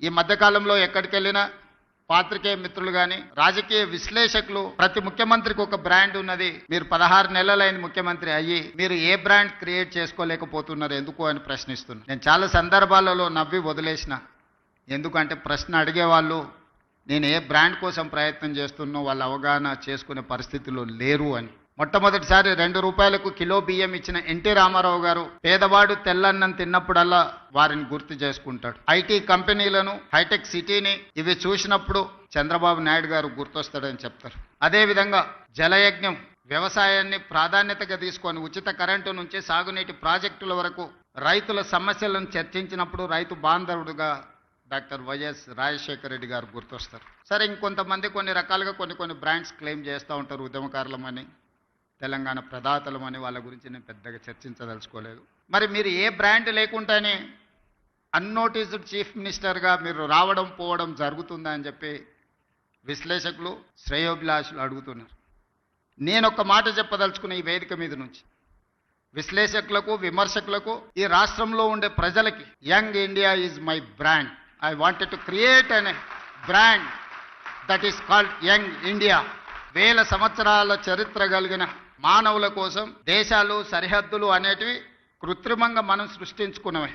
ఈ మధ్యకాలంలో ఎక్కడికి వెళ్ళినా పాత్రికేయ మిత్రులు కానీ రాజకీయ విశ్లేషకులు ప్రతి ముఖ్యమంత్రికి ఒక బ్రాండ్ ఉన్నది, మీరు 16 నెలలైన ముఖ్యమంత్రి అయ్యి మీరు ఏ బ్రాండ్ క్రియేట్ చేసుకోలేకపోతున్నారు ఎందుకు అని ప్రశ్నిస్తున్నారు. నేను చాలా సందర్భాలలో నవ్వి వదిలేసిన, ఎందుకంటే ప్రశ్న అడిగేవాళ్ళు నేను ఏ బ్రాండ్ కోసం ప్రయత్నం చేస్తున్నో వాళ్ళు అవగాహన చేసుకునే పరిస్థితిలో లేరు అని. మొట్టమొదటిసారి 2 రూపాయలకు కిలో బియ్యం ఇచ్చిన ఎన్టీ రామారావు గారు పేదవాడు తెల్లన్నం తిన్నప్పుడల్లా వారిని గుర్తు చేసుకుంటాడు. ఐటీ కంపెనీలను, హైటెక్ సిటీని ఇవి చూసినప్పుడు చంద్రబాబు నాయుడు గారు గుర్తొస్తాడని చెప్తారు. అదేవిధంగా జలయజ్ఞం, వ్యవసాయాన్ని ప్రాధాన్యతగా తీసుకొని ఉచిత కరెంటు నుంచి సాగునీటి ప్రాజెక్టుల వరకు రైతుల సమస్యలను చర్చించినప్పుడు రైతు బాంధవుడుగా డాక్టర్ వైఎస్ రాజశేఖర రెడ్డి గారు గుర్తొస్తారు. సరే, ఇంకొంతమంది కొన్ని రకాలుగా కొన్ని బ్రాండ్స్ క్లెయిమ్ చేస్తూ ఉంటారు, ఉద్యమకారులమని, తెలంగాణ ప్రదాతలమని. వాళ్ళ గురించి నేను పెద్దగా చర్చించదలుచుకోలేదు. మరి మీరు ఏ బ్రాండ్ లేకుండానే అన్నోటీస్డ్ చీఫ్ మినిస్టర్గా మీరు రావడం పోవడం జరుగుతుందా అని చెప్పి విశ్లేషకులు, శ్రేయోభిలాషులు అడుగుతున్నారు. నేను ఒక మాట చెప్పదలుచుకున్న ఈ వేదిక మీద నుంచి విశ్లేషకులకు, విమర్శకులకు, ఈ రాష్ట్రంలో ఉండే ప్రజలకి, young India is my brand. I wanted to create a brand that is called Young India. వేల సంవత్సరాల చరిత్ర కలిగిన మానవుల కోసం దేశాలు, సరిహద్దులు అనేటివి కృత్రిమంగా మనం సృష్టించుకున్నవే.